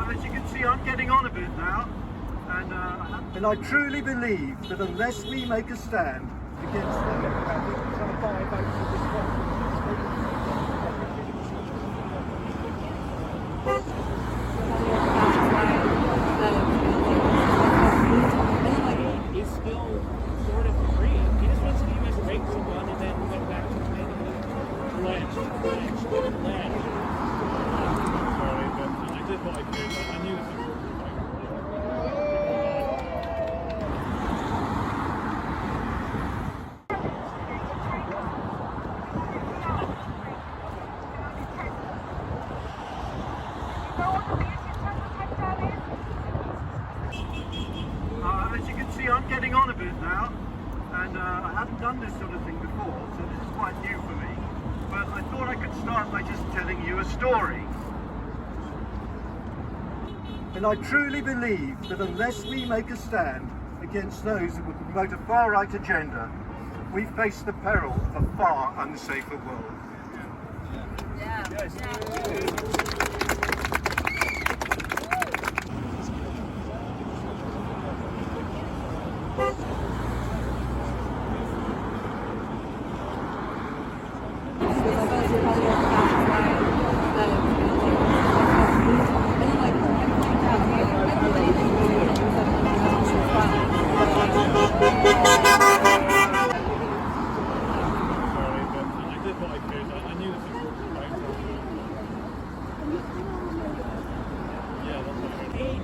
As you can see, I'm getting on a bit now, and I truly believe that unless we make a stand against He's still sort of free. He just wants to leave as rape someone and then went back to lynched. Sorry, but I did what I could. I knew this was as you can see, I'm getting on a bit now, and I haven't done this sort of thing before, so this is quite new for me. But I thought I could start by just telling you a story. And I truly believe that unless we make a stand against those who would promote a far-right agenda, we face the peril of a far unsafer world.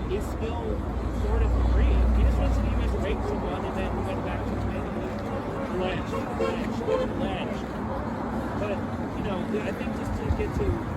He's still sort of free. He just wants to leave as rape someone and then went back to lynched. But, you know, I think just to get to